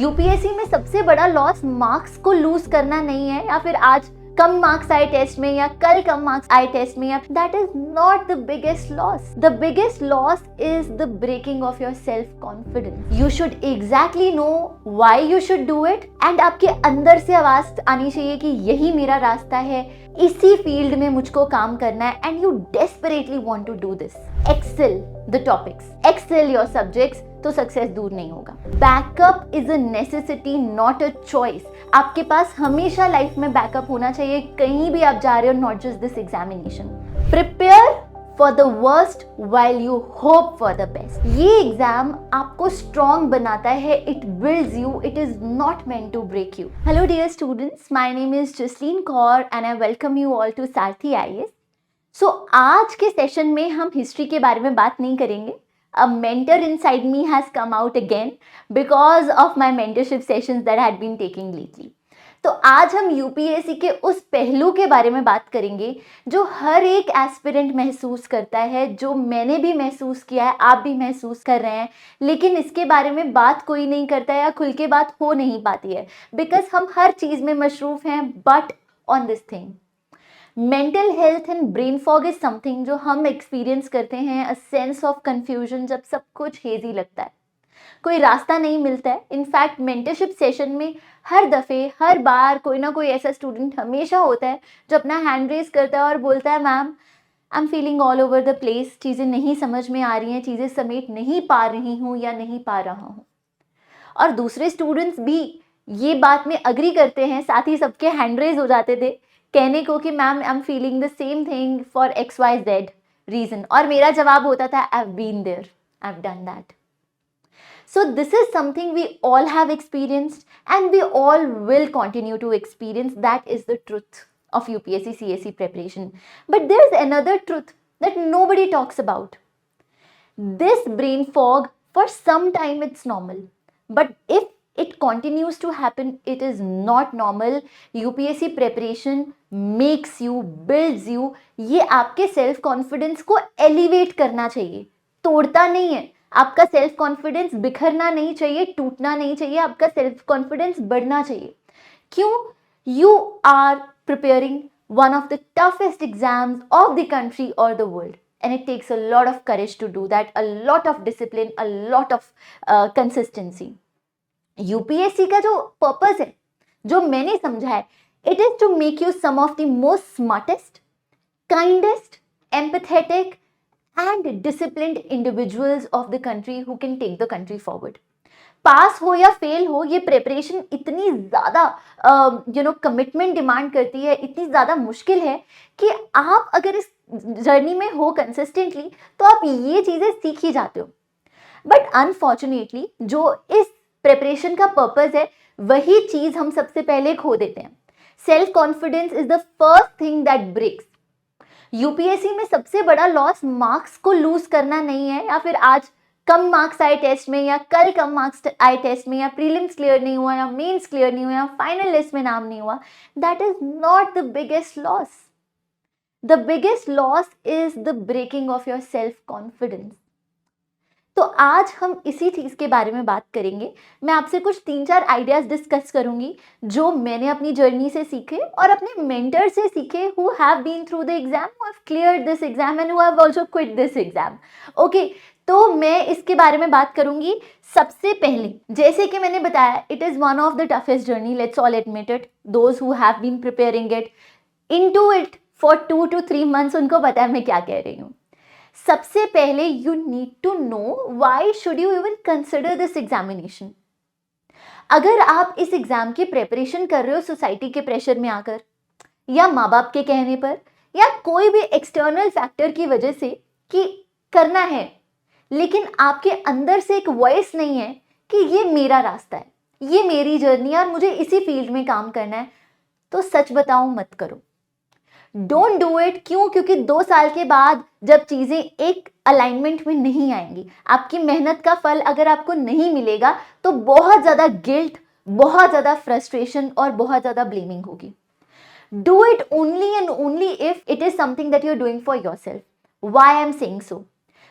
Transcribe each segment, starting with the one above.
UPSC में सबसे बड़ा लॉस मार्क्स को लूज करना नहीं है, या फिर आज कम मार्क्स आए टेस्ट में या कल कम मार्क्स आए टेस्ट में, या that is not the biggest loss. The biggest loss is the breaking of your self confidence. You should exactly know why you should do it, and आपके अंदर से आवाज आनी चाहिए कि यही मेरा रास्ता है, इसी फील्ड में मुझको काम करना है, and you desperately want to do this. Excel the topics, excel your subjects, तो सक्सेस दूर नहीं होगा. Backup is a necessity, not a choice. आपके पास हमेशा लाइफ में बैकअप होना चाहिए, कहीं भी आप जा रहे हो, not just this examination. Prepare for the worst while you hope for the best. ये एग्जाम आपको स्ट्रॉन्ग बनाता है, it builds you, it is not meant to break you. Hello dear students, my name is Jasleen Kaur and I welcome you all to Sarathi IAS. So आज के session में हम history के बारे में बात नहीं करेंगे. A mentor inside me has come out again because of my mentorship sessions that I had been taking lately. तो आज हम यूपीएससी के उस पहलू के बारे में बात करेंगे जो हर एक एस्पिरेंट महसूस करता है, जो मैंने भी महसूस किया है, आप भी महसूस कर रहे हैं, लेकिन इसके बारे में बात कोई नहीं करता है या खुल के बात हो नहीं पाती है, बिकॉज हम हर चीज़ में मशरूफ हैं but on this thing. Mental health and brain fog is something जो हम एक्सपीरियंस करते हैं, अ सेंस ऑफ कंफ्यूजन, जब सब कुछ हेजी लगता है, कोई रास्ता नहीं मिलता है. इनफैक्ट मेंटरशिप सेशन में हर दफ़े हर बार कोई ना कोई ऐसा स्टूडेंट हमेशा होता है जो अपना हैंड रेज करता है और बोलता है ma'am I am feeling all over the place, चीज़ें नहीं समझ में आ रही हैं, चीज़ें समेट नहीं पा रही हूँ या नहीं पा रहा हूँ. और दूसरे स्टूडेंट्स भी ये बात में अग्री करते हैं, साथ ही सबके हैंड रेज हो जाते थे कहने को कि ma'am I am feeling the same thing for XYZ reason, और मेरा जवाब होता था I have been there, I have done that. So this is something we all have experienced and we all will continue to experience. That is the truth of UPSC CSE preparation. But there's another truth that nobody talks about. This brain fog, for some time it's normal, but if it continues to happen, it is not normal. UPSC preparation makes you, builds you. ये आपके self confidence को elevate करना चाहिए, तोड़ता नहीं है. आपका self confidence बिखरना नहीं चाहिए, टूटना नहीं चाहिए, आपका सेल्फ कॉन्फिडेंस बढ़ना चाहिए. क्यों? You are preparing one of the toughest exams of the country और the world, and it takes a lot of courage to do that, a lot of discipline, a lot of consistency. UPSC का जो purpose है, जो मैंने समझा है, it is to make you some of the most smartest, kindest, empathetic and disciplined individuals of the country who can take the country forward. पास हो या fail हो, ये प्रेपरेशन इतनी ज़्यादा कमिटमेंट डिमांड करती है, इतनी ज़्यादा मुश्किल है कि आप अगर इस जर्नी में हो कंसिस्टेंटली तो आप ये चीज़ें सीख ही जाते हो. बट अनफॉर्चुनेटली जो इस प्रेपरेशन का पर्पस है, वही चीज़ हम सबसे पहले खो देते हैं. Self confidence is the first thing that breaks. UPSC में सबसे बड़ा लॉस मार्क्स को लूज करना नहीं है, या फिर आज कम मार्क्स आए टेस्ट में या कल कम मार्क्स आए टेस्ट में, या प्रीलिम्स क्लियर नहीं हुआ या मेंस क्लियर नहीं हुआ या फाइनल लिस्ट में नाम नहीं हुआ. That is not the biggest loss. The biggest loss is the breaking of your self confidence. तो आज हम इसी चीज़ के बारे में बात करेंगे. मैं आपसे कुछ 3-4 आइडियाज़ डिस्कस करूंगी जो मैंने अपनी जर्नी से सीखे और अपने मेंटर से सीखे, who have been through the exam, who have cleared this exam and who have also quit this exam. Okay, तो मैं इसके बारे में बात करूंगी. सबसे पहले, जैसे कि मैंने बताया, it is one of the toughest journey, let's all admit it. Those who have been preparing it into it for 2 to 3 months, उनको पता है मैं क्या कह रही हूँ. सबसे पहले you need to know why should you even consider this examination. अगर आप इस एग्जाम की प्रेपरेशन कर रहे हो सोसाइटी के प्रेशर में आकर, या माँ बाप के कहने पर, या कोई भी एक्सटर्नल फैक्टर की वजह से कि करना है, लेकिन आपके अंदर से एक वॉइस नहीं है कि ये मेरा रास्ता है, ये मेरी जर्नी है और मुझे इसी फील्ड में काम करना है, तो सच बताऊं, मत करो. Don't do it. क्यों? क्योंकि 2 साल के बाद जब चीज़ें एक अलाइनमेंट में नहीं आएंगी, आपकी मेहनत का फल अगर आपको नहीं मिलेगा, तो बहुत ज़्यादा गिल्ट, बहुत ज़्यादा फ्रस्ट्रेशन और बहुत ज़्यादा ब्लेमिंग होगी. Do it only and only if it is something that you are doing for your self. Why I am saying so?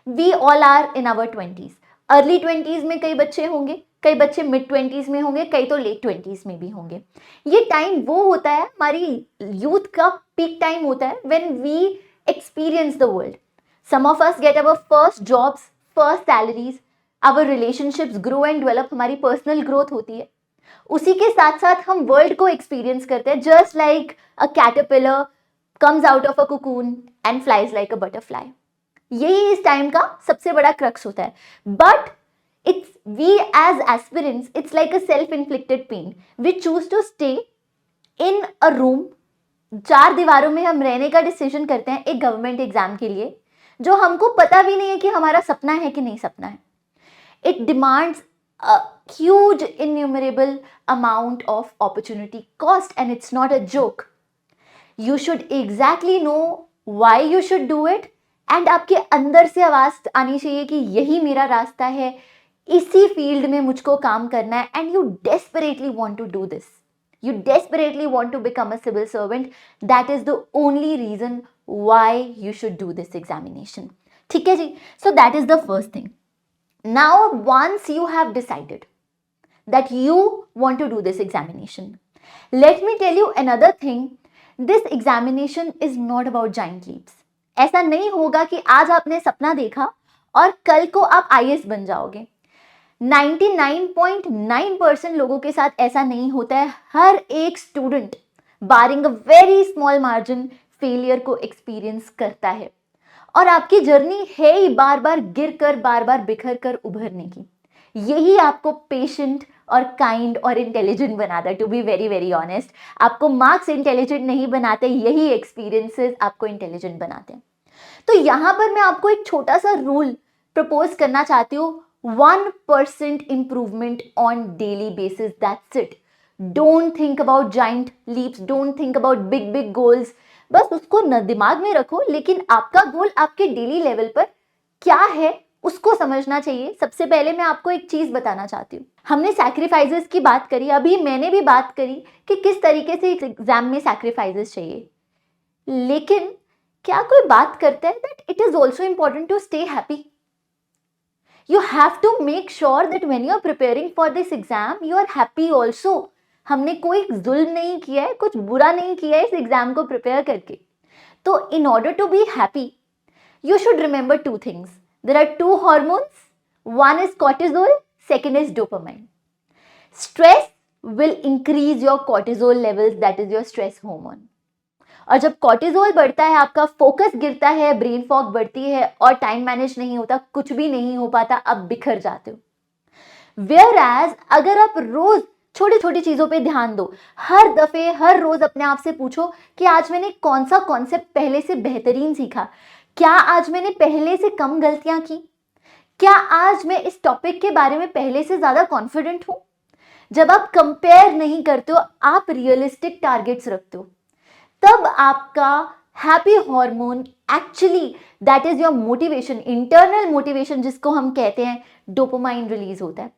We all are in our 20s. Early 20s में कई बच्चे होंगे कई बच्चे मिड 20s में होंगे, कई तो लेट 20s में भी होंगे। ये टाइम वो होता है, हमारी यूथ का पीक टाइम होता है when we experience the world. Some of us get our first jobs, first salaries, our relationships grow and develop, हमारी पर्सनल ग्रोथ होती है। उसी के साथ साथ हम वर्ल्ड को एक्सपीरियंस करते हैं, just like a caterpillar comes out of a cocoon and flies like a butterfly. यही इस टाइम का सबसे बड़ा क्रक्स होता है। But it's we as aspirants, it's like a self-inflicted pain. We choose to stay in a room, 4 दीवारों में हम रहने का डिसीजन करते हैं एक गवर्नमेंट एग्जाम के लिए, जो हमको पता भी नहीं है कि हमारा सपना है कि नहीं सपना है। It demands a huge innumerable amount of opportunity cost and it's not a joke. You should exactly know why you should do it and आपके अंदर से आवाज आनी चाहिए कि यही मेरा रास्ता है, इसी फील्ड में मुझको काम करना है, and you desperately want to do this, you desperately want to become a civil servant. That is the only reason why you should do this examination. ठीक है जी, so that is the first thing. Now once you have decided that you want to do this examination, let me tell you another thing, this examination is not about giant leaps. ऐसा नहीं होगा कि आज आपने सपना देखा और कल को आप आईएएस बन जाओगे। 99.9% लोगों के साथ ऐसा नहीं होता है। हर एक student barring a very small margin failure को एक्सपीरियंस करता है, और आपकी जर्नी है ही बार बार गिर कर, बार बार बिखर कर उभरने की। यही आपको पेशेंट और काइंड और इंटेलिजेंट बनाता है। To be very very honest, आपको मार्क्स इंटेलिजेंट नहीं बनाते, यही एक्सपीरियंसेस आपको इंटेलिजेंट बनाते हैं। तो यहां पर मैं आपको एक छोटा सा रूल प्रपोज करना चाहती हूँ, 1% improvement on daily basis, that's it. Don't think about giant leaps, don't think about big goals. बस उसको न दिमाग में रखो, लेकिन आपका गोल आपके डेली लेवल पर क्या है उसको समझना चाहिए। सबसे पहले मैं आपको एक चीज बताना चाहती हूँ, हमने सैक्रिफाइसेस की बात करी, अभी मैंने भी बात करी कि किस तरीके से एग्जाम में सैक्रिफाइसेस चाहिए, लेकिन क्या कोई बात करता है that it is also important to stay happy. You have to make sure that when you are preparing for this exam, you are happy also. हमने कोई जुल्म नहीं किया है, कुछ बुरा नहीं किया है इस एग्जाम को प्रिपेयर करके। तो in order to be happy, you should remember 2 things. There are 2 hormones. One is cortisol, second is dopamine. Stress will increase your cortisol levels, that is your stress hormone. और जब cortisol बढ़ता है, आपका focus गिरता है, brain fog बढ़ती है और टाइम मैनेज नहीं होता, कुछ भी नहीं हो पाता, आप बिखर जाते हो। Whereas अगर आप रोज छोटी छोटी चीजों पे ध्यान दो, हर दफे हर रोज अपने आप से पूछो कि आज मैंने कौन सा कॉन्सेप्ट पहले से बेहतरीन सीखा, क्या आज मैंने पहले से कम गलतियां की, क्या आज मैं इस टॉपिक के बारे में पहले से ज्यादा कॉन्फिडेंट हूं। जब आप कंपेयर नहीं करते हो, आप रियलिस्टिक टारगेट्स रखते हो, तब आपका happy hormone actually that is your motivation, internal motivation जिसको हम कहते हैं, डोपामाइन रिलीज होता है।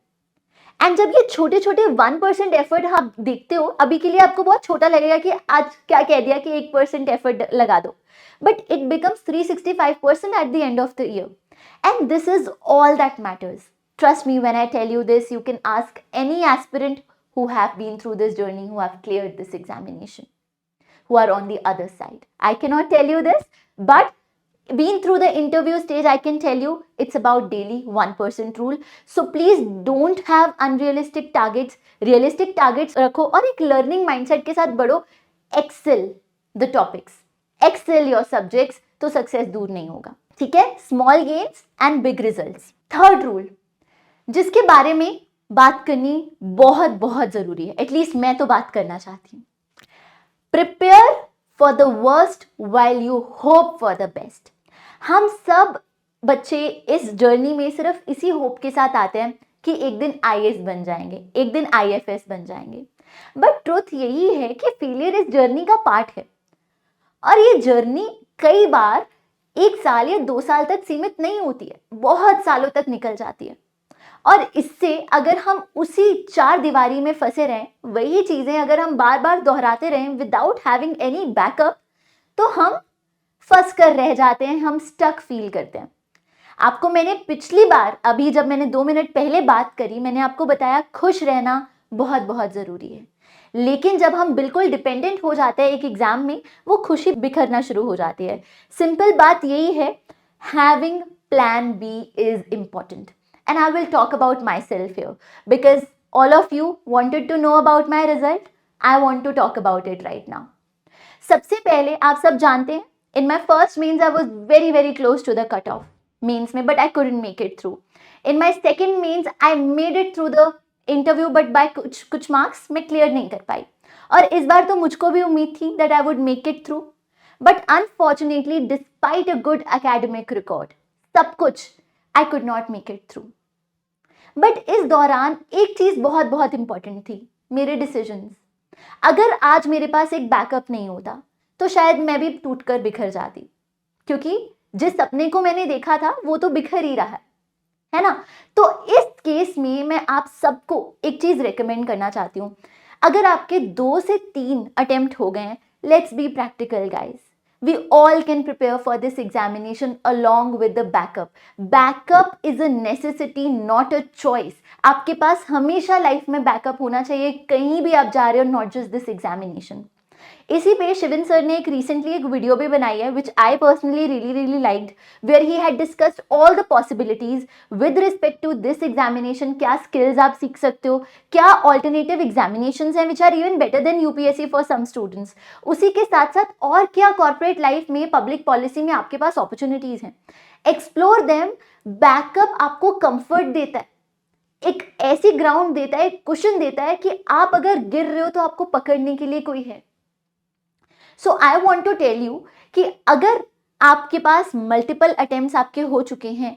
एंड जब ये छोटे छोटे 1% एफर्ट आप देखते हो, अभी के लिए आपको बहुत छोटा लगेगा कि आज क्या कह दिया कि 1% एफर्ट लगा दो, but it becomes 365% at the end of the year, and this is all that matters. Trust me when I tell you this, you can ask any aspirant who have been through this journey, who have cleared this examination, who are on the other side. I cannot tell you this, but being through the interview stage, I can tell you it's about daily 1% rule. So please don't have unrealistic targets. Realistic targets रखो और एक learning mindset के साथ बढ़ो. Excel the topics, excel your subjects, तो success दूर नहीं होगा। ठीक है, small gains and big results. Third rule, जिसके बारे में बात करनी बहुत बहुत जरूरी है, एटलीस्ट मैं तो बात करना चाहती हूँ। Prepare for the worst while you hope for the best. हम सब बच्चे इस जर्नी में सिर्फ इसी होप के साथ आते हैं कि एक दिन आईएएस बन जाएंगे, एक दिन आईएफएस बन जाएंगे, बट ट्रुथ यही है कि फेलियर इस जर्नी का पार्ट है, और ये जर्नी कई बार 1 साल या 2 साल तक सीमित नहीं होती है, बहुत सालों तक निकल जाती है। और इससे अगर हम उसी 4 दीवारी में फंसे रहें, वही चीजें अगर हम बार बार दोहराते रहें विदाउट हैविंग एनी बैकअप, तो हम फंस कर रह जाते हैं, हम स्टक फील करते हैं। आपको मैंने पिछली बार, अभी जब मैंने 2 मिनट पहले बात करी, मैंने आपको बताया खुश रहना बहुत बहुत ज़रूरी है। लेकिन जब हम बिल्कुल डिपेंडेंट हो जाते हैं एक एग्ज़ाम में, वो खुशी बिखरना शुरू हो जाती है। सिंपल बात यही है, having plan B is important. And I will talk about myself here because all of you wanted to know about my result, I want to talk about it right now. सबसे पहले आप सब जानते हैं, in my first mains I was very very close to the cut off mains में, but I couldn't make it through. In my second mains I made it through the interview, but by कुछ marks मैं clear नहीं कर पाई। और इस बार तो मुझको भी उम्मीद थी that I would make it through, but unfortunately despite a good academic record, सब कुछ, I could not make it through. But इस दौरान एक चीज बहुत बहुत इंपॉर्टेंट थी, मेरे डिसीजंस। अगर आज मेरे पास एक बैकअप नहीं होता तो शायद मैं भी टूटकर बिखर जाती, क्योंकि जिस सपने को मैंने देखा था वो तो बिखर ही रहा है ना। तो इस केस में मैं आप सबको एक चीज रेकमेंड करना चाहती हूँ। अगर आपके 2 से 3 अटेम्प्ट हो गए हैं, let's be practical guys, we all can prepare for this examination along with the backup. Backup is a necessity, not a choice. आपके पास हमेशा लाइफ में बैकअप होना चाहिए, कहीं भी आप जा रहे हो, नॉट जस्ट दिस एग्जामिनेशन। इसी पे शिविन सर ने एक रिसेंटली एक वीडियो भी बनाई है which I personally really liked, where he had discussed all the possibilities with respect to this examination. क्या स्किल्स आप सीख सकते हो, क्या ऑल्टरनेटिव एग्जामिनेशंस हैं which are even better than UPSC for some students. उसी के साथ साथ और क्या कॉर्पोरेट लाइफ में, पब्लिक पॉलिसी में आपके पास अपॉर्चुनिटीज हैं, एक्सप्लोर देम। बैकअप आपको कंफर्ट देता है, एक ऐसी ग्राउंड देता है, एक कुशन देता है कि आप अगर गिर रहे हो तो आपको पकड़ने के लिए कोई है। So I want to tell you कि अगर आपके पास मल्टीपल अटेम्प्ट्स आपके हो चुके हैं,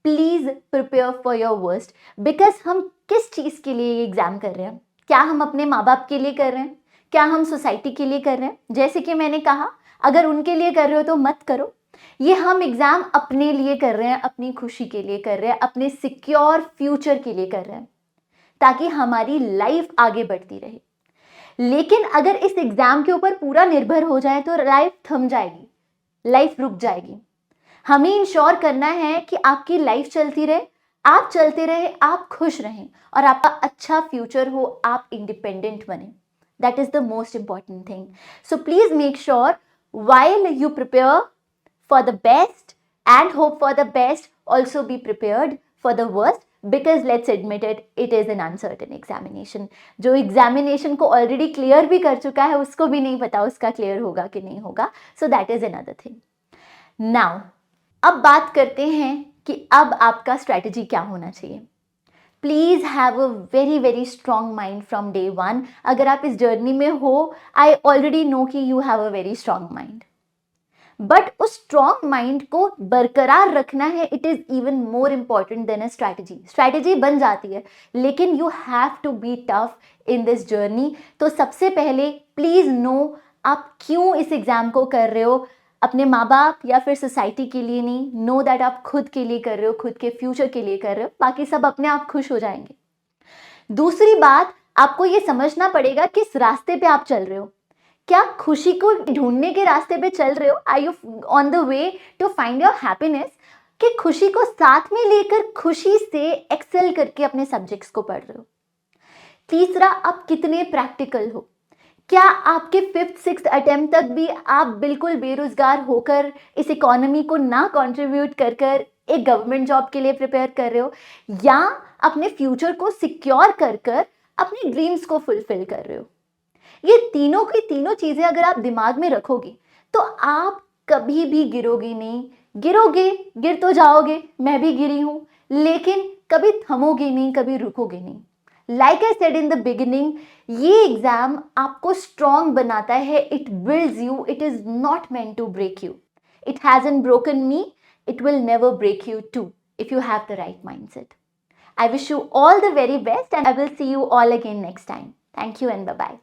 please prepare for your worst. Because हम किस चीज के लिए ये एग्जाम कर रहे हैं? क्या हम अपने माँ बाप के लिए कर रहे हैं? क्या हम सोसाइटी के लिए कर रहे हैं? जैसे कि मैंने कहा, अगर उनके लिए कर रहे हो तो मत करो। ये हम एग्जाम अपने लिए कर रहे हैं, अपनी खुशी के लिए कर रहे हैं, अपने सिक्योर फ्यूचर के लिए कर रहे हैं, ताकि हमारी लाइफ आगे बढ़ती रहे। लेकिन अगर इस एग्जाम के ऊपर पूरा निर्भर हो जाए तो लाइफ थम जाएगी, लाइफ रुक जाएगी। हमें इंश्योर करना है कि आपकी लाइफ चलती रहे, आप चलते रहे, आप खुश रहें और आपका अच्छा फ्यूचर हो, आप इंडिपेंडेंट बने। That is the most important thing. So please make sure while you prepare for the best and hope for the best, also be prepared for the worst, because let's admit it, it is an uncertain examination. जो examination को already clear भी कर चुका है उसको भी नहीं पता उसका क्लियर होगा कि नहीं होगा। सो that is another thing. Now अब बात करते हैं कि अब आपका स्ट्रैटेजी क्या होना चाहिए। Please have a very very strong mind from day one. अगर आप इस जर्नी में हो, आई ऑलरेडी नो कि you have a very strong mind, but उस स्ट्रॉन्ग माइंड को बरकरार रखना है, it is even more important than a strategy. Strategy बन जाती है, लेकिन you have to be tough in this journey. तो सबसे पहले प्लीज नो आप क्यों इस एग्जाम को कर रहे हो, अपने माँ बाप या फिर सोसाइटी के लिए नहीं। नो दैट आप खुद के लिए कर रहे हो, खुद के फ्यूचर के लिए कर रहे हो, बाकी सब अपने आप खुश हो जाएंगे। दूसरी बात, आपको ये समझना पड़ेगा किस रास्ते पे आप चल रहे हो। क्या खुशी को ढूंढने के रास्ते पे चल रहे हो? Are you on the way to find your happiness, कि खुशी को साथ में लेकर खुशी से एक्सेल करके अपने सब्जेक्ट्स को पढ़ रहे हो? तीसरा, आप कितने प्रैक्टिकल हो। क्या आपके 5th-6th अटेम्प्ट तक भी आप बिल्कुल बेरोजगार होकर इस इकोनॉमी को ना कंट्रीब्यूट कर कर एक गवर्नमेंट जॉब के लिए प्रिपेयर कर रहे हो, या अपने फ्यूचर को सिक्योर कर कर अपने ड्रीम्स को फुलफिल कर रहे हो? ये तीनों की तीनों चीजें अगर आप दिमाग में रखोगे तो आप कभी भी गिरोगे नहीं। गिरोगे, गिर तो जाओगे, मैं भी गिरी हूं, लेकिन कभी थमोगे नहीं, कभी रुकोगे नहीं। Like I said in the beginning, ये एग्जाम आपको स्ट्रॉन्ग बनाता है, it builds you, it is not meant to break you. It hasn't broken me, it will never break you too if you have the right mindset. I wish you all the very best and I will see you all again next time. Thank you and bye-bye.